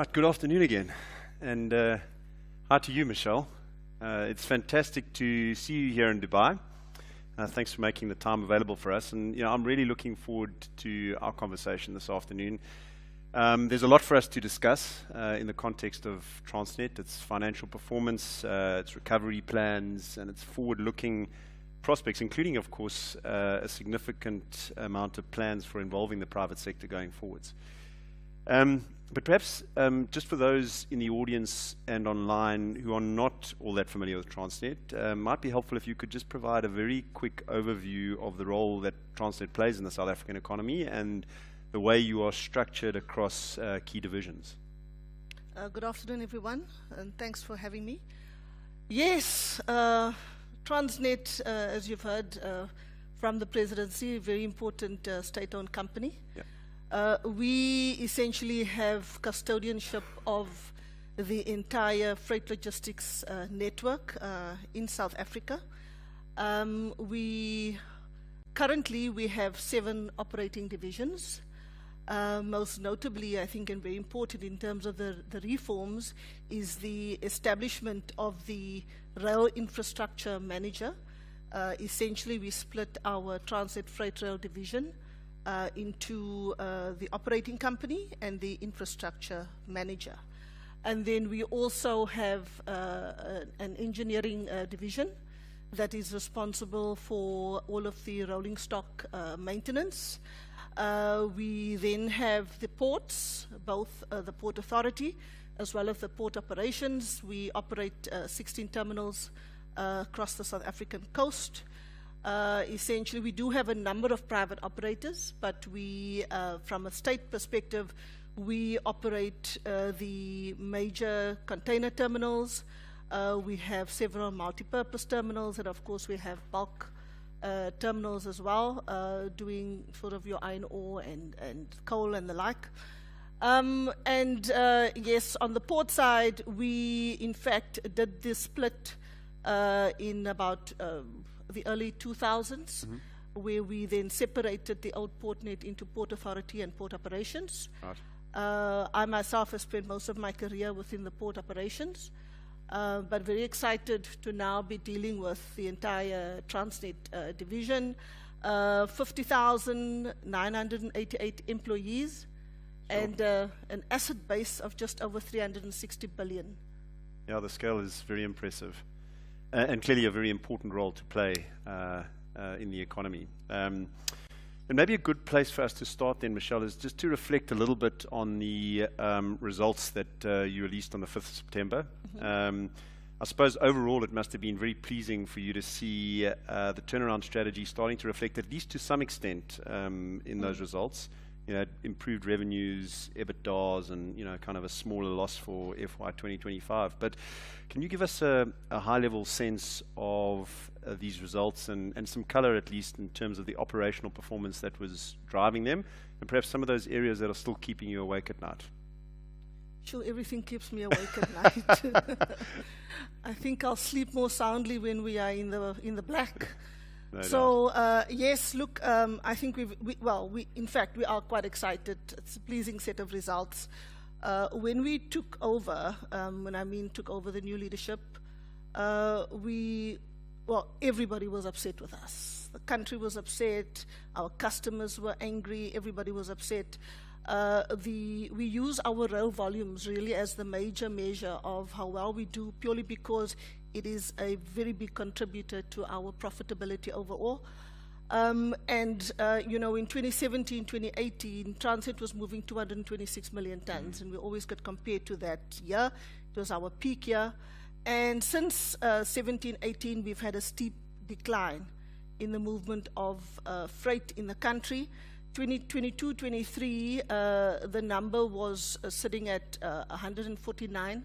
Right, good afternoon again, and hi to you, Michelle. It's fantastic to see you here in Dubai. Thanks for making the time available for us, and I'm really looking forward to our conversation this afternoon. There's a lot for us to discuss in the context of Transnet, its financial performance, its recovery plans, and its forward-looking prospects, including, of course, a significant amount of plans for involving the private sector going forwards. But perhaps just for those in the audience and online who are not all that familiar with Transnet, might be helpful if you could just provide a very quick overview of the role that Transnet plays in the South African economy and the way you are structured across key divisions. Good afternoon, everyone, and thanks for having me. Yes, Transnet, as you've heard from the presidency, a very important state-owned company. Yeah. We essentially have custodianship of the entire freight logistics network in South Africa. Currently we have 7 operating divisions. Most notably, I think, and very important in terms of the reforms, is the establishment of the rail infrastructure manager. Essentially, we split our Transnet Freight Rail division into the operating company and the infrastructure manager. And then we also have an engineering division that is responsible for all of the rolling stock maintenance. We then have the ports, both the Port Authority as well as the port operations. We operate 16 terminals across the South African coast. Essentially, we do have a number of private operators, but we, from a state perspective, we operate the major container terminals. We have several multi-purpose terminals, and of course we have bulk terminals as well, doing sort of your iron ore and coal and the like. Yes, on the port side, we in fact did this split in about the early 2000s, where we then separated the old Portnet into Port Authority and port operations. Right. I myself have spent most of my career within the port operations, but very excited to now be dealing with the entire Transnet division. 50,988 employees, sure, and an asset base of just over 360 billion. Yeah, the scale is very impressive. And clearly a very important role to play in the economy. And maybe a good place for us to start then, Michelle, is just to reflect a little bit on the results that you released on the 5th of September. I suppose overall it must have been very pleasing for you to see the turnaround strategy starting to reflect, at least to some extent, in those results. Improved revenues, EBITDAs, and kind of a smaller loss for FY 2025. But can you give us a high-level sense of these results and some color, at least, in terms of the operational performance that was driving them, and perhaps some of those areas that are still keeping you awake at night? Sure, everything keeps me awake at night. I think I'll sleep more soundly when we are in the black. No so yes, look, I think in fact we are quite excited. It's a pleasing set of results. When we took over, took over the new leadership, everybody was upset with us. The country was upset. Our customers were angry. Everybody was upset. We use our rail volumes really as the major measure of how well we do, purely because it is a very big contributor to our profitability overall. In 2017, 2018, Transnet was moving 226 million tons, and we always got compared to that year. It was our peak year. And since 17, 18, we've had a steep decline in the movement of freight in the country. 2022, 23, the number was sitting at 149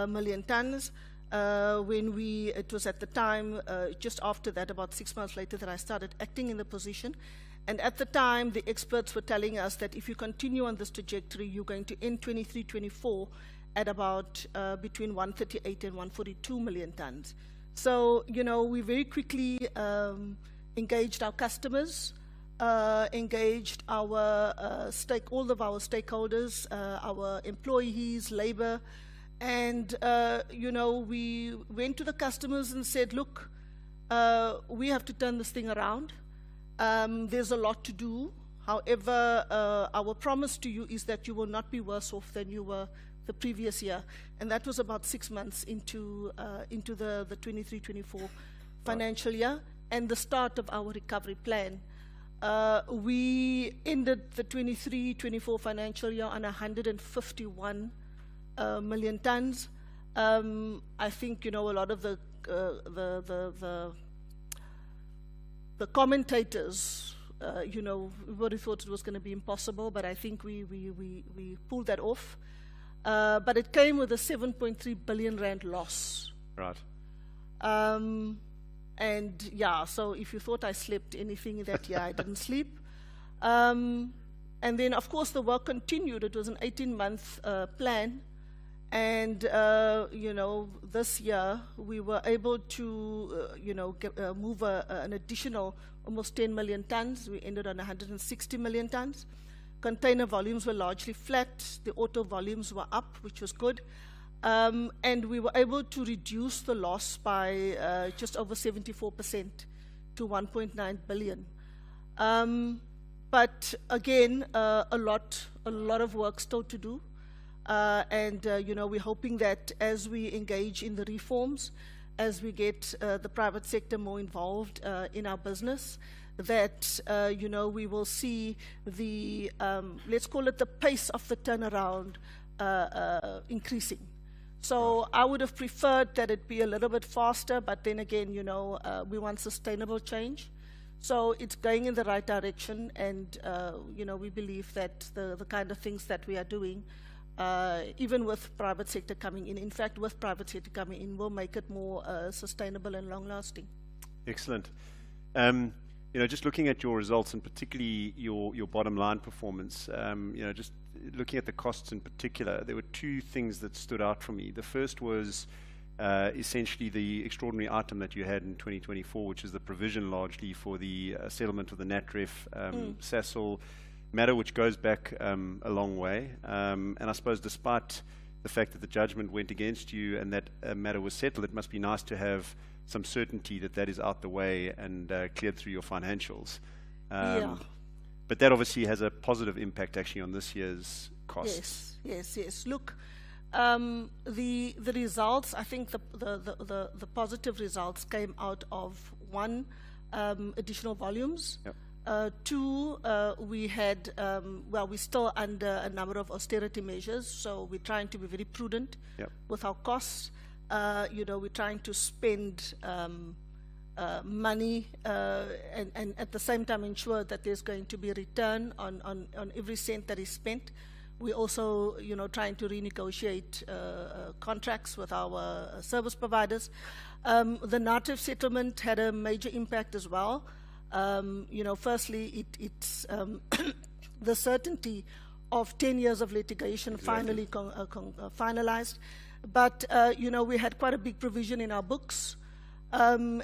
million tons. It was at the time, just after that, about 6 months later, that I started acting in the position. And at the time, the experts were telling us that if you continue on this trajectory, you're going to end 23, 24 at about between 138 and 142 million tons. So, we very quickly engaged our customers. engaged our all of our stakeholders, our employees, labor, and we went to the customers and said, look, we have to turn this thing around. There's a lot to do. However, our promise to you is that you will not be worse off than you were the previous year. And that was about 6 months into the 23-24 financial year and the start of our recovery plan. We ended the 23-24 financial year on 151 million tons. I think, a lot of the commentators, everybody thought it was going to be impossible, but I think we pulled that off. But it came with a 7.3 billion rand loss. Right. And yeah, so if you thought I slept anything that year, I didn't sleep. And then, of course, the work continued. It was an 18-month plan. And, this year we were able to, move an additional almost 10 million tons. We ended on 160 million tons. Container volumes were largely flat. The auto volumes were up, which was good. And we were able to reduce the loss by just over 74% to 1.9 billion. But again, a lot of work still to do. We're hoping that as we engage in the reforms, as we get the private sector more involved in our business, that, we will see the, let's call it the pace of the turnaround increasing. So I would have preferred that it be a little bit faster, but then again, we want sustainable change. So it's going in the right direction, and, we believe that the kind of things that we are doing, even with private sector coming in fact, with private sector coming in, will make it more sustainable and long-lasting. Excellent. Just looking at your results, and particularly your bottom line performance, just looking at the costs in particular, there were two things that stood out for me. The first was essentially the extraordinary item that you had in 2024, which is the provision largely for the settlement of the NatRef Sasol matter, which goes back a long way. And I suppose despite the fact that the judgment went against you and that matter was settled, it must be nice to have some certainty that is out the way and cleared through your financials. Yeah. But that obviously has a positive impact actually on this year's costs. Yes. Look, the results, I think the positive results came out of, one, additional volumes. Yep. Two, we had, we're still under a number of austerity measures, so we're trying to be very prudent with our costs. We're trying to spend money and at the same time ensure that there's going to be a return on every cent that is spent. We're also, trying to renegotiate contracts with our service providers. The NatRef settlement had a major impact as well. Firstly, it's the certainty of 10 years of litigation finally finalized. But, we had quite a big provision in our books. And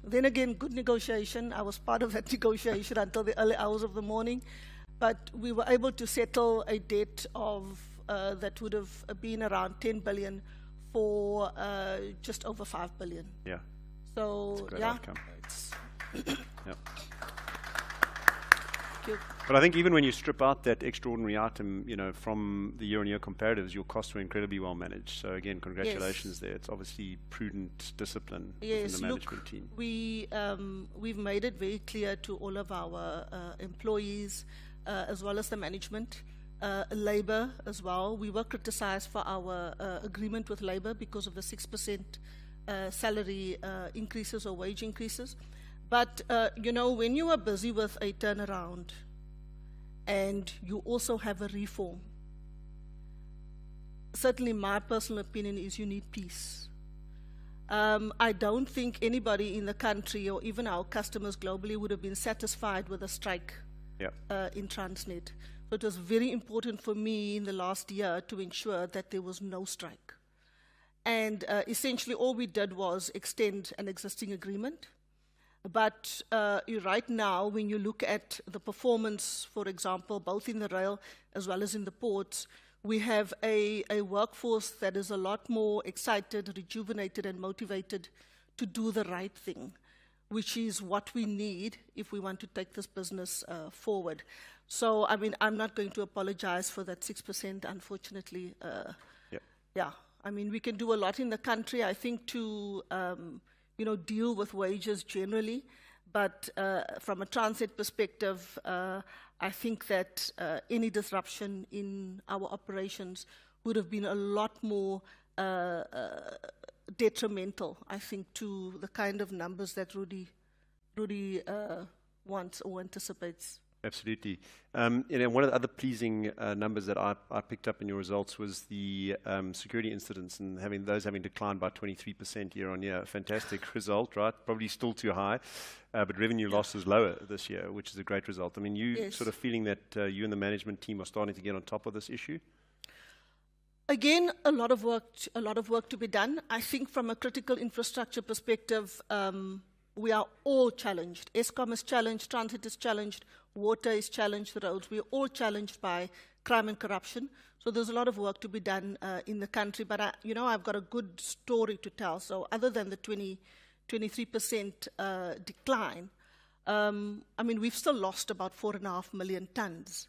then again, good negotiation. I was part of that negotiation until the early hours of the morning. But we were able to settle a debt of that would have been around 10 billion for just over 5 billion. Yeah. So, that's a great outcome. Yeah. But I think even when you strip out that extraordinary item, from the year-on-year comparatives, your costs were incredibly well managed. So again, congratulations there. It's obviously prudent discipline within the management team. We've made it very clear to all of our employees, as well as the management, labor as well. We were criticized for our agreement with labor because of the 6% salary increases or wage increases. But, when you are busy with a turnaround and you also have a reform, certainly my personal opinion is you need peace. I don't think anybody in the country or even our customers globally would have been satisfied with a strike in Transnet. So it was very important for me in the last year to ensure that there was no strike. And essentially all we did was extend an existing agreement. But right now, when you look at the performance, for example, both in the rail as well as in the ports, we have a workforce that is a lot more excited, rejuvenated, and motivated to do the right thing, which is what we need if we want to take this business forward. So, I mean, I'm not going to apologize for that 6%, unfortunately. Yeah, I mean, we can do a lot in the country, I think, to deal with wages generally. But from a Transnet perspective, I think that any disruption in our operations would have been a lot more detrimental, I think, to the kind of numbers that Rudy wants or anticipates. Absolutely. One of the other pleasing numbers that I picked up in your results was the security incidents and having declined by 23% year on year. Fantastic result, right? Probably still too high, but revenue loss is lower this year, which is a great result. I mean, you sort of feeling that you and the management team are starting to get on top of this issue? Again, a lot of work to be done. I think from a critical infrastructure perspective, we are all challenged. Eskom is challenged, Transnet is challenged, water is challenged, the roads. We are all challenged by crime and corruption. So there's a lot of work to be done in the country. But, I've got a good story to tell. So other than the 23% decline, I mean, we've still lost about 4.5 million tons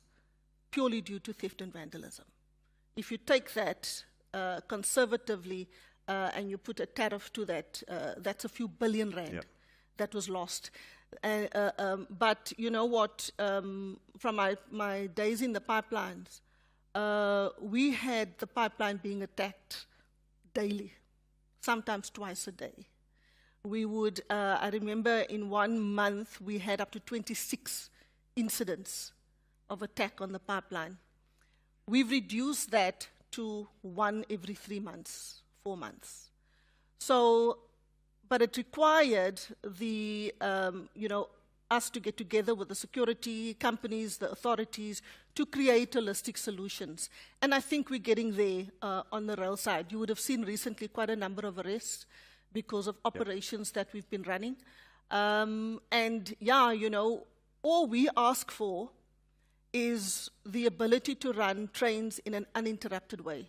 purely due to theft and vandalism. If you take that conservatively and you put a tariff to that, that's a few billion rand that was lost. But you know what, from my days in the pipelines, we had the pipeline being attacked daily, sometimes twice a day. We would, I remember in 1 month, we had up to 26 incidents of attack on the pipeline. We've reduced that to 1 every 3 months, 4 months. So, but it required the, us to get together with the security companies, the authorities, to create holistic solutions. And I think we're getting there on the rail side. You would have seen recently quite a number of arrests because of operations that we've been running. All we ask for is the ability to run trains in an uninterrupted way.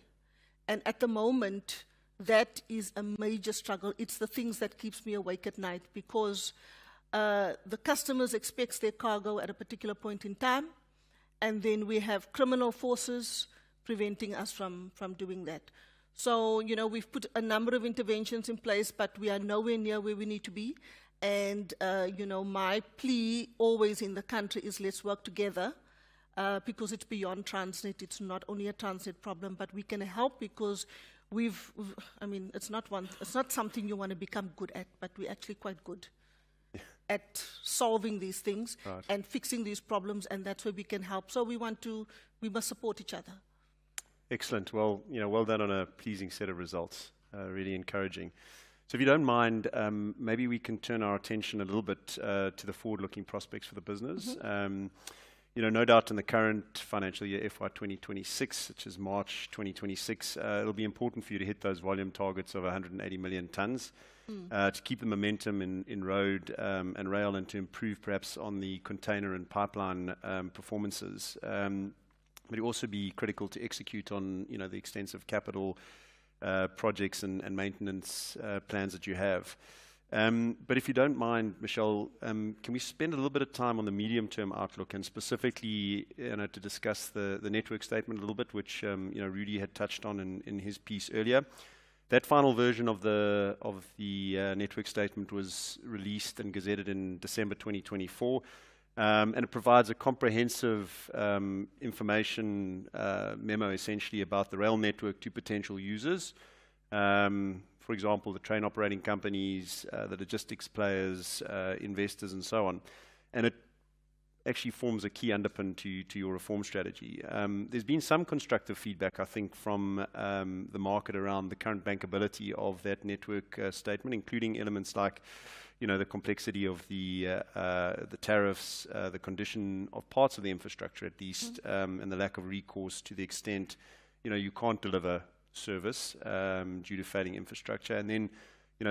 And at the moment, that is a major struggle. It's the things that keeps me awake at night because the customers expect their cargo at a particular point in time, and then we have criminal forces preventing us from doing that. So, we've put a number of interventions in place, but we are nowhere near where we need to be. And, my plea always in the country is let's work together because it's beyond Transnet. It's not only a Transnet problem, but we can help because it's not something you want to become good at, but we're actually quite good at solving these things and fixing these problems, and that's where we can help. So we must support each other. Excellent. Well, well done on a pleasing set of results. Really encouraging. So if you don't mind, maybe we can turn our attention a little bit to the forward-looking prospects for the business. Mm-hmm. No doubt in the current financial year, FY 2026, which is March 2026, it'll be important for you to hit those volume targets of 180 million tonnes to keep the momentum in road and rail and to improve perhaps on the container and pipeline performances. But it'll also be critical to execute on the extensive capital projects and maintenance plans that you have. But if you don't mind, Michelle, can we spend a little bit of time on the medium-term outlook and specifically to discuss the network statement a little bit, which Rudy had touched on in his piece earlier. That final version of the network statement was released and gazetted in December 2024, and it provides a comprehensive information memo essentially about the rail network to potential users. For example, the train operating companies, the logistics players, investors, and so on. And it actually forms a key underpin to your reform strategy. There's been some constructive feedback, I think, from the market around the current bankability of that network statement, including elements like, the complexity of the tariffs, the condition of parts of the infrastructure at least, and the lack of recourse to the extent, you can't deliver service due to failing infrastructure. And then,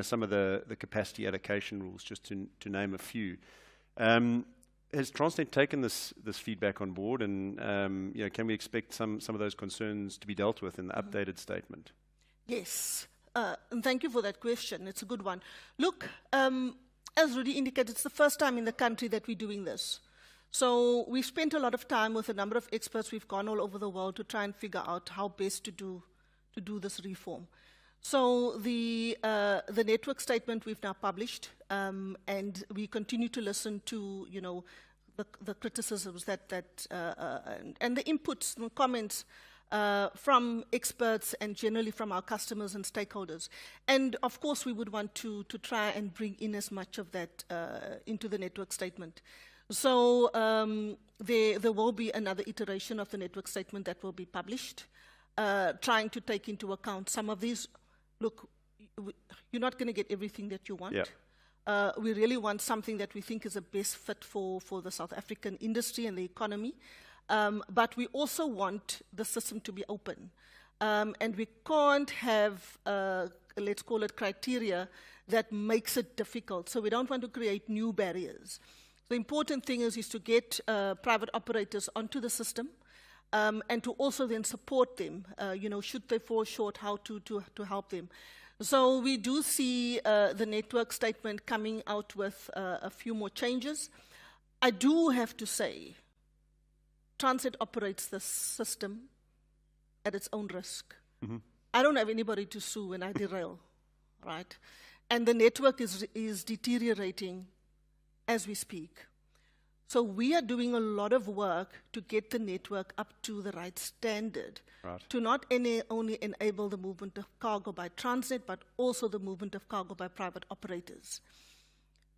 some of the capacity allocation rules, just to name a few. Has Transnet taken this feedback on board, and can we expect some of those concerns to be dealt with in the updated statement? Yes, and thank you for that question. It's a good one. Look, as Rudy indicated, it's the first time in the country that we're doing this. So we've spent a lot of time with a number of experts. We've gone all over the world to try and figure out how best to do this reform. So the network statement we've now published, and we continue to listen to the criticisms and the inputs and comments from experts and generally from our customers and stakeholders. And of course, we would want to try and bring in as much of that into the network statement. So there will be another iteration of the network statement that will be published, trying to take into account some of these. Look, you're not going to get everything that you want. Yeah. We really want something that we think is the best fit for the South African industry and the economy. But we also want the system to be open. And we can't have, let's call it, criteria that makes it difficult. So we don't want to create new barriers. The important thing is to get private operators onto the system, and to also then support them, should they fall short, how to help them. So we do see the network statement coming out with a few more changes. I do have to say, Transnet operates the system at its own risk. Mm-hmm. I don't have anybody to sue when I derail, right? And the network is deteriorating as we speak. So we are doing a lot of work to get the network up to the right standard, right, to not only enable the movement of cargo by Transnet, but also the movement of cargo by private operators.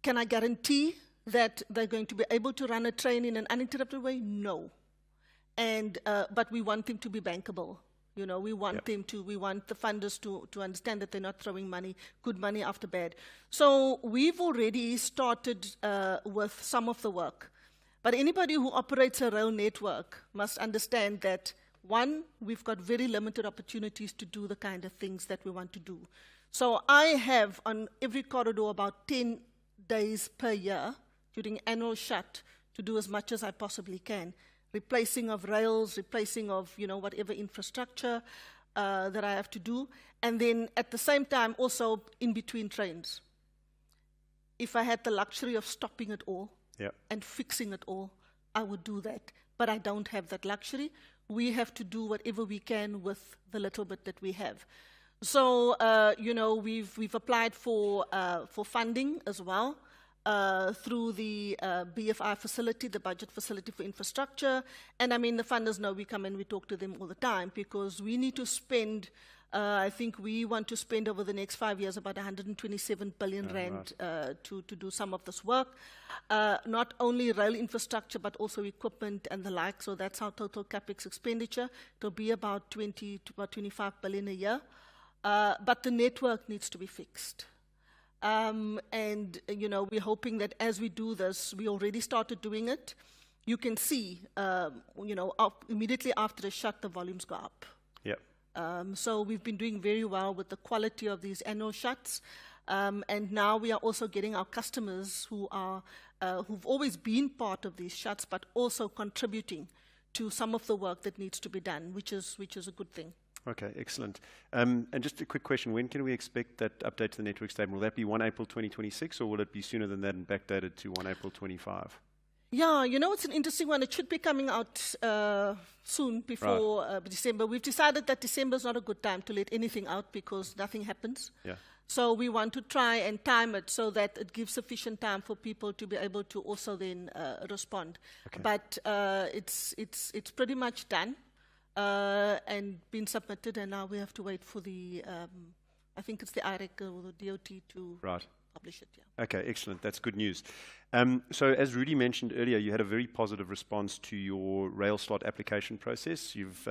Can I guarantee that they're going to be able to run a train in an uninterrupted way? No. And but we want them to be bankable. We want them to. We want the funders to understand that they're not throwing good money after bad. So we've already started with some of the work. But anybody who operates a rail network must understand that, one, we've got very limited opportunities to do the kind of things that we want to do. So I have on every corridor about 10 days per year during annual shut to do as much as I possibly can. Replacing of rails, replacing of whatever infrastructure that I have to do. And then at the same time also in between trains. If I had the luxury of stopping it all, and fixing it all, I would do that. But I don't have that luxury. We have to do whatever we can with the little bit that we have. So, we've applied for funding as well through the BFI facility, the budget facility for infrastructure. And I mean, the funders know we come and we talk to them all the time because we need to spend. I think we want to spend over the next 5 years about 127 billion rand to do some of this work. Not only rail infrastructure, but also equipment and the like. So that's our total capex expenditure. It'll be about 20 to about 25 billion a year. But the network needs to be fixed. And, we're hoping that as we do this, we already started doing it. You can see, immediately after the shut, the volumes go up. Yep. So we've been doing very well with the quality of these annual shuts. And now we are also getting our customers who've always been part of these shuts, but also contributing to some of the work that needs to be done, which is a good thing. Okay, excellent. And just a quick question, when can we expect that update to the network statement? Will that be 1 April 2026, or will it be sooner than that and backdated to 1 April 25? Yeah, it's an interesting one. It should be coming out soon, before December. We've decided that December is not a good time to let anything out because nothing happens. Yeah. So we want to try and time it so that it gives sufficient time for people to be able to also then respond. Okay. But it's pretty much done and been submitted, and now we have to wait for the, I think it's the IREC or the DOT to publish it. Yeah. Okay, excellent. That's good news. So as Rudy mentioned earlier, you had a very positive response to your rail slot application process. You've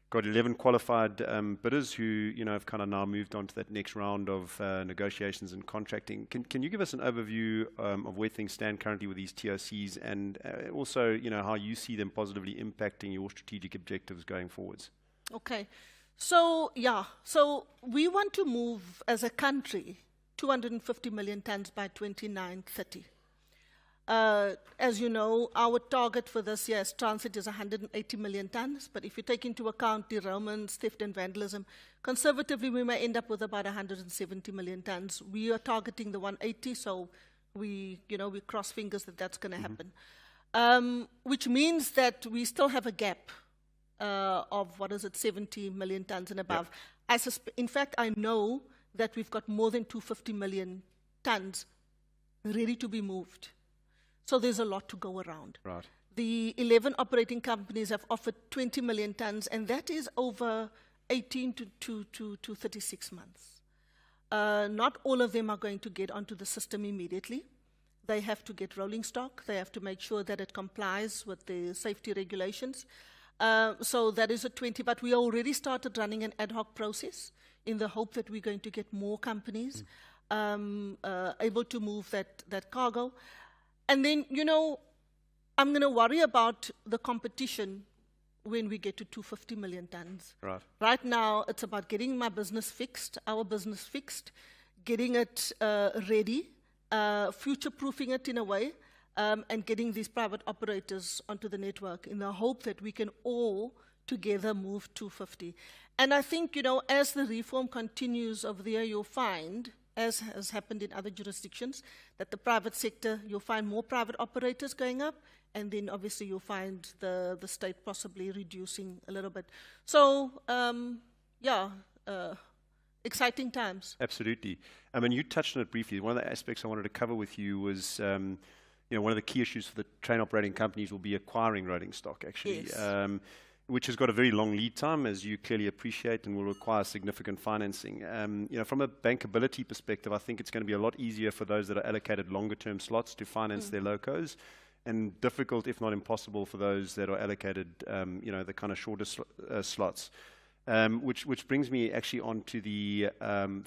got 11 qualified bidders who have kind of now moved on to that next round of negotiations and contracting. Can you give us an overview of where things stand currently with these TOCs, and also how you see them positively impacting your strategic objectives going forwards? Okay. So, yeah, so we want to move as a country 250 million tons by 2930. As you know, our target for this year as transit is 180 million tons, but if you take into account derailments, theft and vandalism, conservatively we may end up with about 170 million tons. We are targeting the 180, so we cross fingers that that's going to happen, which means that we still have a gap of, 70 million tons and above. Yep. In fact, I know that we've got more than 250 million tons ready to be moved. So there's a lot to go around. Right. The 11 operating companies have offered 20 million tons, and that is over 18 to 36 months. Not all of them are going to get onto the system immediately. They have to get rolling stock. They have to make sure that it complies with the safety regulations. So that is a 20, but we already started running an ad hoc process in the hope that we're going to get more companies able to move that cargo. And then, I'm going to worry about the competition when we get to 250 million tons. Right. Right now, it's about getting my business fixed, our business fixed, getting it ready, future-proofing it in a way, and getting these private operators onto the network in the hope that we can all together move 250. And I think, as the reform continues over the year, you'll find, as has happened in other jurisdictions, that the private sector, you'll find more private operators going up, and then obviously you'll find the state possibly reducing a little bit. So, exciting times. Absolutely. I mean, you touched on it briefly. One of the aspects I wanted to cover with you was, one of the key issues for the train operating companies will be acquiring rolling stock, actually. Yes. Which has got a very long lead time, as you clearly appreciate, and will require significant financing. From a bankability perspective, I think it's going to be a lot easier for those that are allocated longer-term slots to finance their locos, and difficult, if not impossible, for those that are allocated, the kind of shorter slots. Which brings me actually on to the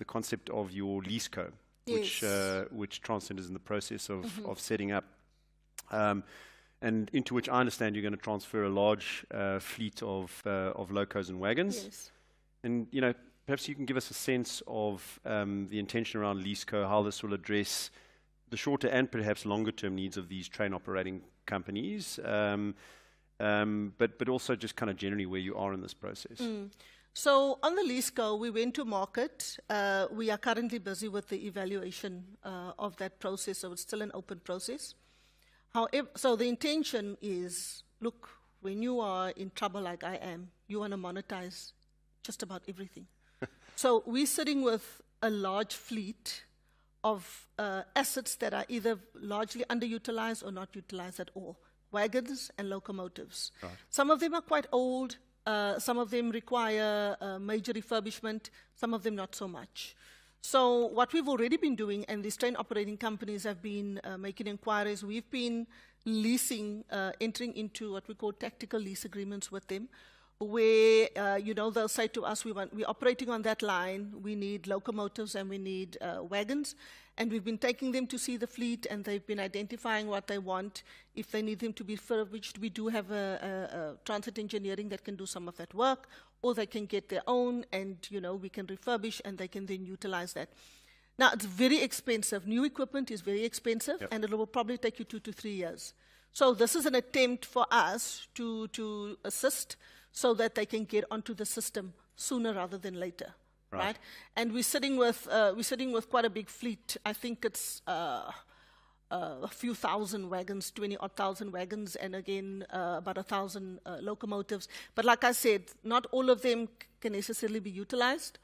concept of your leaseco, yes, which Transnet is in the process of setting up. And into which I understand you're going to transfer a large fleet of locos and wagons. Yes. And, perhaps you can give us a sense of the intention around leaseco, how this will address the shorter and perhaps longer-term needs of these train operating companies, but also just kind of generally where you are in this process. So on the leaseco, we went to market. We are currently busy with the evaluation of that process, so it's still an open process. However, so the intention is, look, when you are in trouble like I am, you want to monetize just about everything. So we're sitting with a large fleet of assets that are either largely underutilized or not utilized at all, wagons and locomotives. Right. Some of them are quite old, some of them require major refurbishment, some of them not so much. So what we've already been doing, and these train operating companies have been making inquiries, we've been leasing, entering into what we call tactical lease agreements with them, where they'll say to us, we're operating on that line, we need locomotives and we need wagons, and we've been taking them to see the fleet, and they've been identifying what they want. If they need them to be refurbished, we do have a transit engineering that can do some of that work, or they can get their own, and we can refurbish, and they can then utilize that. Now, it's very expensive. New equipment is very expensive, yep, and it will probably take you 2 to 3 years. So this is an attempt for us to assist so that they can get onto the system sooner rather than later, right? And we're sitting with quite a big fleet. I think it's a few thousand wagons, 20-odd thousand wagons, and again about 1,000 locomotives. But like I said, not all of them can necessarily be utilized.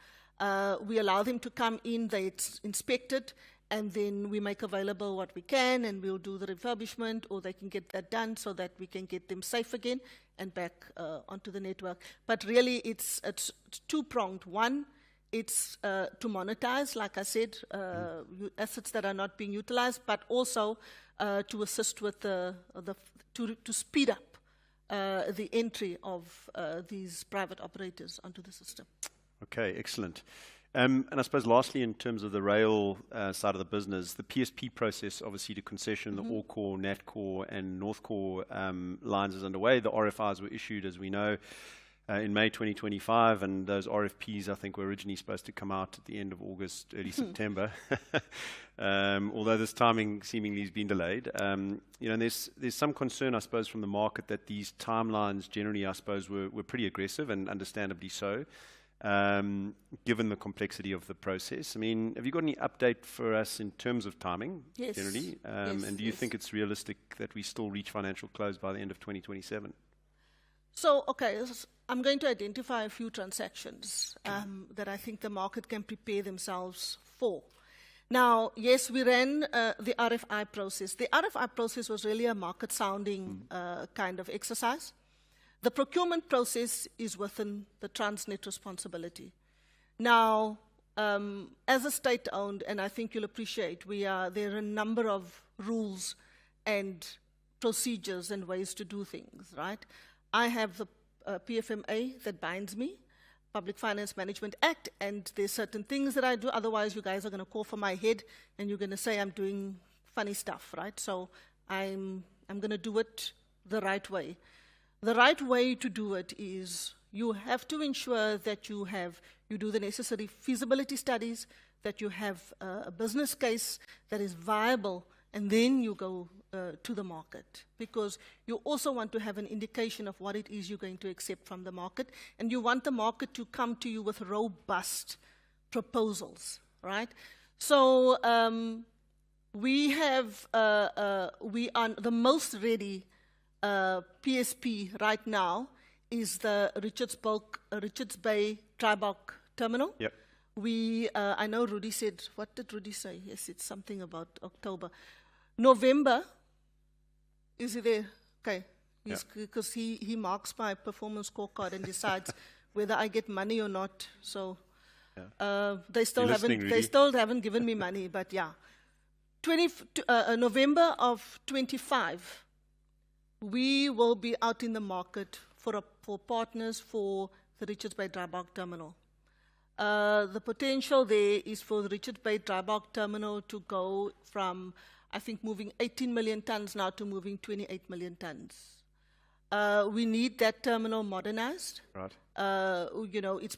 We allow them to come in, they inspect it, and then we make available what we can, and we'll do the refurbishment, or they can get that done so that we can get them safe again and back onto the network. But really, it's two-pronged. One, it's to monetize, like I said, assets that are not being utilized, but also to assist with to speed up the entry of these private operators onto the system. Okay, excellent. And I suppose lastly, in terms of the rail side of the business, the PSP process, obviously to concession, the ORCOR, NATCOR, and NorthCor lines is underway. The RFIs were issued, as we know. in May 2025, and those RFPs, I think, were originally supposed to come out at the end of August, early September. Although this timing seemingly has been delayed. And there's some concern, I suppose, from the market that these timelines generally, I suppose, were pretty aggressive, and understandably so, given the complexity of the process. I mean, have you got any update for us in terms of timing, Yes. generally? Yes, and do you yes. think it's realistic that we still reach financial close by the end of 2027? So, okay, I'm going to identify a few transactions that I think the market can prepare themselves for. Now, yes, we ran the RFI process. The RFI process was really a market sounding kind of exercise. The procurement process is within the Transnet responsibility. Now, as a state-owned, and I think you'll appreciate, there are a number of rules and procedures and ways to do things, right? I have the PFMA that binds me, Public Finance Management Act, and there's certain things that I do. Otherwise, you guys are going to call for my head, and you're going to say I'm doing funny stuff, right? So I'm going to do it the right way. The right way to do it is you have to ensure that you do the necessary feasibility studies, that you have a business case that is viable, and then you go to the market, because you also want to have an indication of what it is you're going to accept from the market, and you want the market to come to you with robust proposals, right? So we are the most ready PSP right now is the Richards Bay Dry Bulk Terminal. Yep. I know Rudy said, what did Rudy say? Yes, it's something about October. November, is he there? Okay. Because he marks my performance scorecard and decides whether I get money or not. So they still haven't given me money, but yeah. November of 25, we will be out in the market for partners for the Richards Bay Dry Bulk Terminal. The potential there is for the Richards Bay Dry Bulk Terminal to go from, I think, moving 18 million tons now to moving 28 million tons. We need that terminal modernized. Right. It's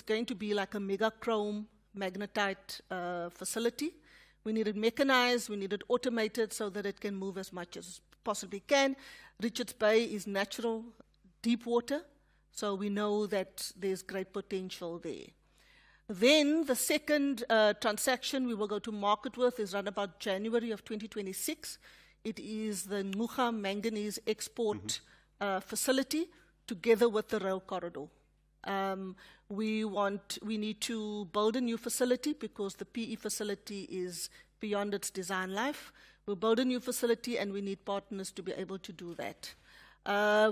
going to be like a mega chrome magnetite facility. We need it mechanized, we need it automated so that it can move as much as possibly can. Richards Bay is natural deep water, so we know that there's great potential there. Then the second transaction we will go to market with is around about January of 2026. It is the Ngquga manganese export facility together with the rail corridor. We need to build a new facility because the PE facility is beyond its design life. We'll build a new facility and we need partners to be able to do that.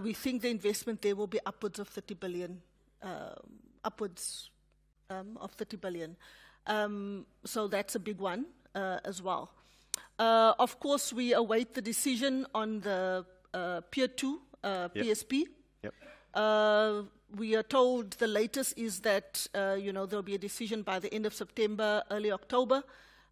We think the investment there will be upwards of 30 billion, of 30 billion. So that's a big one as well. Of course, we await the decision on the Pier 2 PSP. Yep. We are told the latest is that there'll be a decision by the end of September, early October.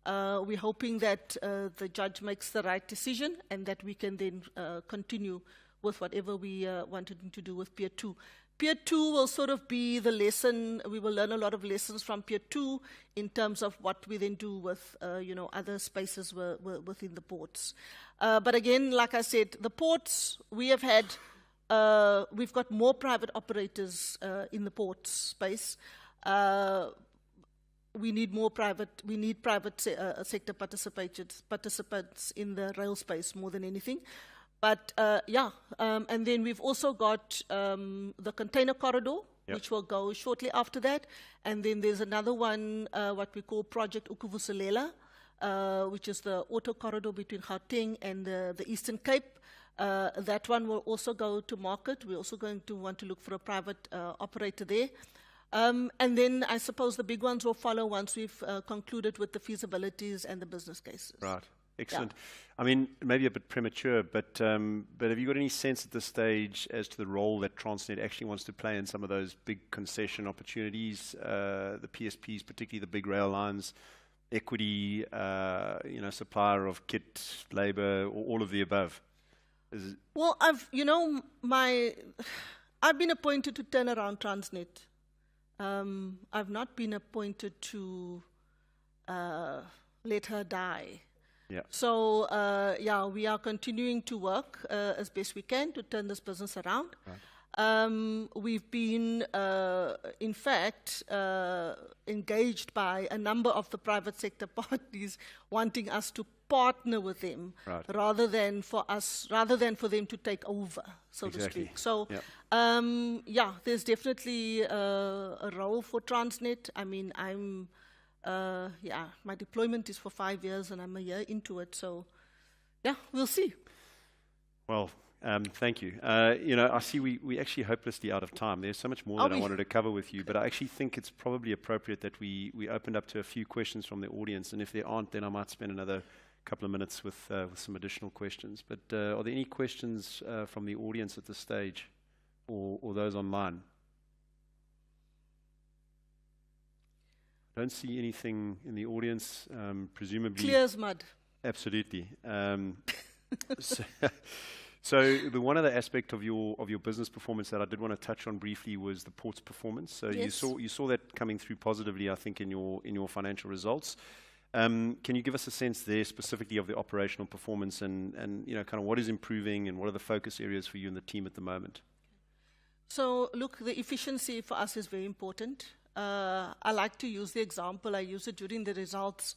We're hoping that the judge makes the right decision and that we can then continue with whatever we wanted to do with Pier 2. Pier 2 will sort of be the lesson. We will learn a lot of lessons from Pier 2 in terms of what we then do with other spaces within the ports. But again, like I said, the ports, we've got more private operators in the port space. We need private sector participants in the rail space more than anything. But and then we've also got the container corridor, which will go shortly after that. And then there's another one, what we call Project Ukuvuselela, which is the auto corridor between Gauteng and the Eastern Cape. That one will also go to market. We're also going to want to look for a private operator there. And then I suppose the big ones will follow once we've concluded with the feasibilities and the business cases. Right. Excellent. I mean, maybe a bit premature, but have you got any sense at this stage as to the role that Transnet actually wants to play in some of those big concession opportunities, the PSPs, particularly the big rail lines, equity, supplier of kit, labor, or all of the above? Well, I've been appointed to turn around Transnet. I've not been appointed to let her die. Yeah. So, yeah, we are continuing to work as best we can to turn this business around. Right. We've been, in fact, engaged by a number of the private sector parties wanting us to partner with them, right, rather than for them to take over, so to speak. So, yeah, there's definitely a role for Transnet. I mean, yeah, my deployment is for 5 years, and I'm a year into it. So, yeah, we'll see. Well, thank you. You know, I see we actually hopelessly out of time. There's so much more that I wanted to cover with you, but I actually think it's probably appropriate that we opened up to a few questions from the audience, and if there aren't, then I might spend another couple of minutes with some additional questions. But are there any questions from the audience at this stage, or those online? I don't see anything in the audience, presumably. Clear as mud. Absolutely. So the one other aspect of your business performance that I did want to touch on briefly was the port's performance. So yes, you saw that coming through positively, I think, in your financial results. Can you give us a sense there specifically of the operational performance and you know, kind of what is improving and what are the focus areas for you and the team at the moment? So look, the efficiency for us is very important. I like to use the example, I use it during the results.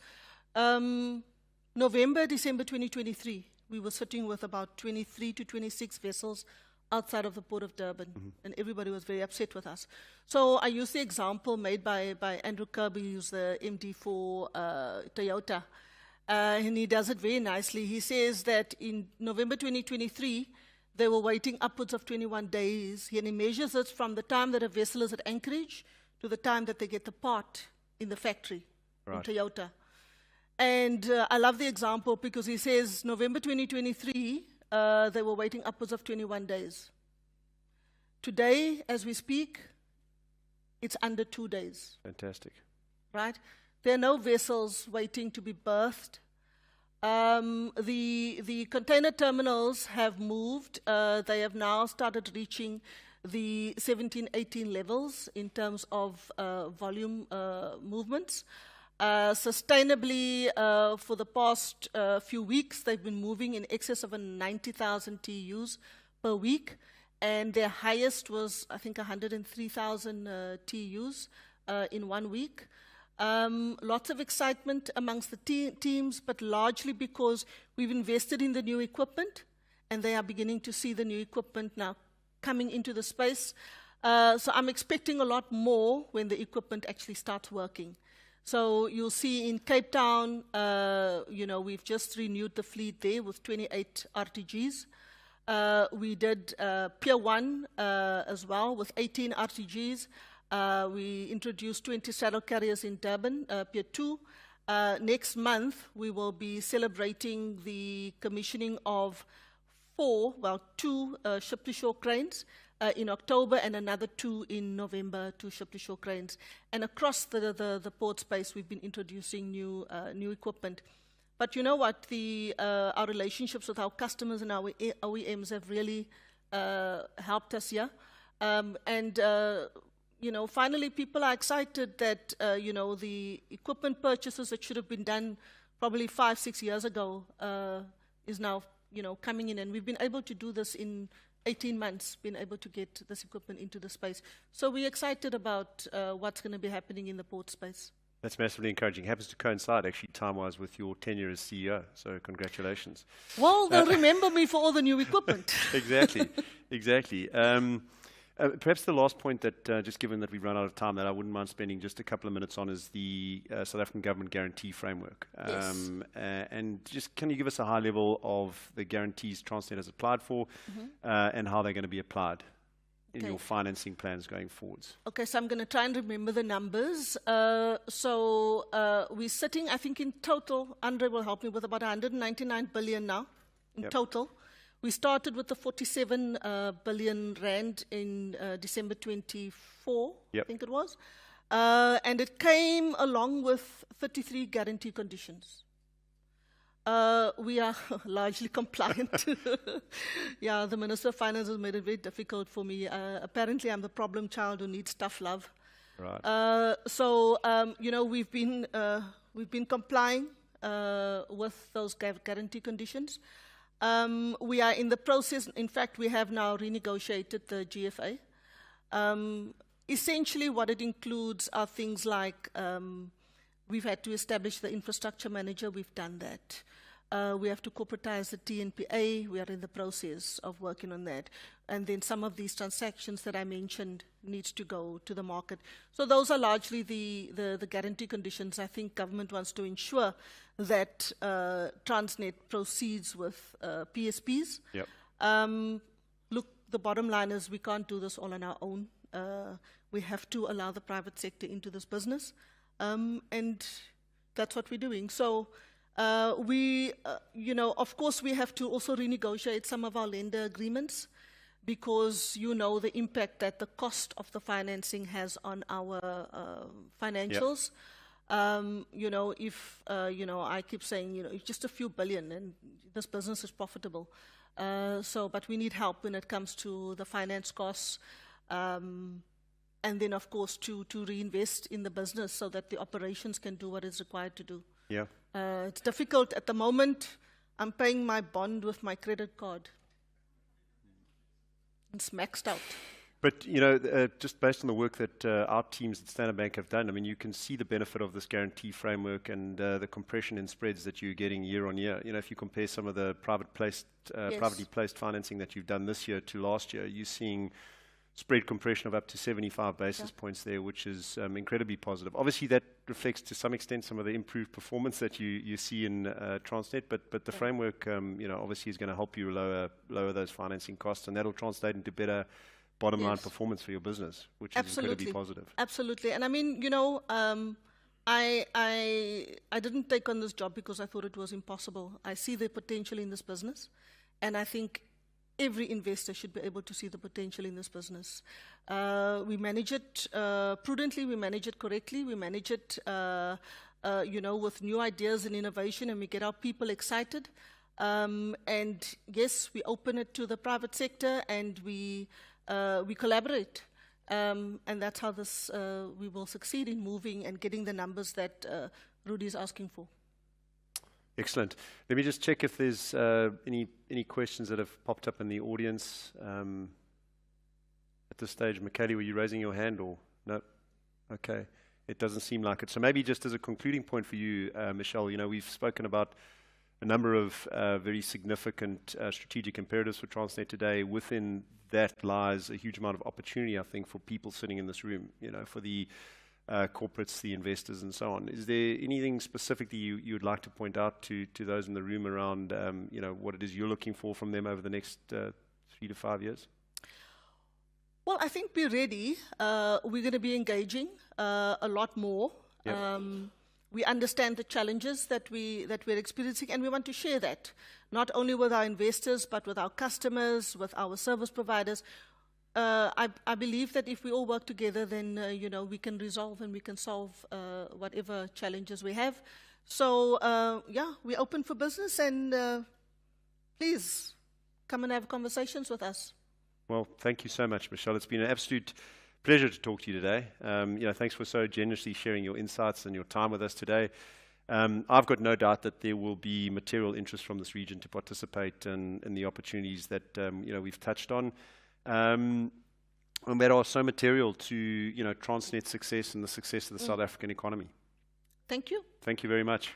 November, December 2023, we were sitting with about 23 to 26 vessels outside of the Port of Durban, and everybody was very upset with us. So I use the example made by Andrew Kirby, who's the MD for Toyota, and he does it very nicely. He says that in November 2023, they were waiting upwards of 21 days, and he measures it from the time that a vessel is at anchorage to the time that they get the part in the factory, right, in Toyota. And I love the example because he says November 2023, they were waiting upwards of 21 days. Today, as we speak, it's under 2 days. Fantastic. Right? There are no vessels waiting to be berthed. The container terminals have moved. They have now started reaching the 17, 18 levels in terms of volume movements. Sustainably, for the past few weeks, they've been moving in excess of 90,000 TEUs per week, and their highest was, I think, 103,000 TEUs in 1 week. Lots of excitement amongst the teams, but largely because we've invested in the new equipment, and they are beginning to see the new equipment now coming into the space. So I'm expecting a lot more when the equipment actually starts working. So you'll see in Cape Town, you know, we've just renewed the fleet there with 28 RTGs. We did Pier 1 as well with 18 RTGs. We introduced 20 saddle carriers in Durban, Pier 2. Next month, we will be celebrating the commissioning of 2 ship-to-shore cranes in October and another 2 in November, 2 ship-to-shore cranes. And across the port space, we've been introducing new equipment. But you know what? Our relationships with our customers and our OEMs have really helped us here. You know, finally, people are excited that, you know, the equipment purchases that should have been done probably 5, 6 years ago is now, you know, coming in. And we've been able to do this in 18 months, been able to get this equipment into the space. So we're excited about what's going to be happening in the port space. That's massively encouraging. It happens to coincide, actually, time-wise, with your tenure as CEO. So congratulations. Well, they'll remember me for all the new equipment. Exactly, exactly. Perhaps the last point that, just given that we've run out of time, that I wouldn't mind spending just a couple of minutes on is the South African Government Guarantee Framework. Yes. And just can you give us a high level of the guarantees Transnet has applied for and how they're going to be applied in your financing plans going forwards? Okay, so I'm going to try and remember the numbers. We're sitting, I think in total, Andre will help me, with about 199 billion now in total. We started with the 47 billion rand in December 24, I think it was. And it came along with 33 guarantee conditions. We are largely compliant. Yeah, the Minister of Finance has made it very difficult for me. Apparently, I'm the problem child who needs tough love. Right. So, you know, we've been complying with those guarantee conditions. We are in the process. In fact, we have now renegotiated the GFA. Essentially, what it includes are things like we've had to establish the infrastructure manager. We've done that. We have to corporatize the TNPA. We are in the process of working on that. And then some of these transactions that I mentioned needs to go to the market. So those are largely the guarantee conditions. I think government wants to ensure that Transnet proceeds with PSPs. Yep. Look, the bottom line is we can't do this all on our own. We have to allow the private sector into this business. And that's what we're doing. So you know, of course, we have to also renegotiate some of our lender agreements because you know the impact that the cost of the financing has on our financials. Yep. You know, if, you know, I keep saying, you know, it's just a few billion and this business is profitable. But we need help when it comes to the finance costs. And then, of course, to reinvest in the business so that the operations can do what is required to do. Yeah. It's difficult at the moment. I'm paying my bond with my credit card. It's maxed out. But, you know, just based on the work that our teams at Standard Bank have done, I mean, you can see the benefit of this guarantee framework and the compression in spreads that you're getting year on year. You know, if you compare some of the privately placed financing that you've done this year to last year, you're seeing spread compression of up to 75 basis points there, which is incredibly positive. Obviously, that reflects to some extent some of the improved performance that you see in Transnet, but the framework, you know, obviously is going to help you lower those financing costs, and that'll translate into better bottom line performance for your business, which is incredibly positive. Absolutely. And I mean, you know, I didn't take on this job because I thought it was impossible. I see the potential in this business, and I think every investor should be able to see the potential in this business. We manage it prudently, we manage it correctly, we manage it you know, with new ideas and innovation, and we get our people excited. And yes, we open it to the private sector, and we collaborate. And that's how this we will succeed in moving and getting the numbers that Rudy is asking for. Excellent. Let me just check if there's any questions that have popped up in the audience at this stage. Michaeli, were you raising your hand or no? Okay. It doesn't seem like it. So maybe just as a concluding point for you, Michelle, you know, we've spoken about a number of very significant strategic imperatives for Transnet today. Within that lies a huge amount of opportunity, I think, for people sitting in this room, you know, for the corporates, the investors, and so on. Is there anything specifically you would like to point out to those in the room around, you know, what it is you're looking for from them over the next 3 to 5 years? Well, I think we're ready. We're going to be engaging a lot more. Yep. We understand the challenges that we're experiencing, and we want to share that, not only with our investors, but with our customers, with our service providers. I believe that if we all work together, then you know, we can resolve and we can solve whatever challenges we have. So yeah, we're open for business, and please come and have conversations with us. Well, thank you so much, Michelle. It's been an absolute pleasure to talk to you today. You know, thanks for so generously sharing your insights and your time with us today. I've got no doubt that there will be material interest from this region to participate in the opportunities that you know, we've touched on. And that are so material to, you know, Transnet's success and the success of the South African economy. Thank you. Thank you very much.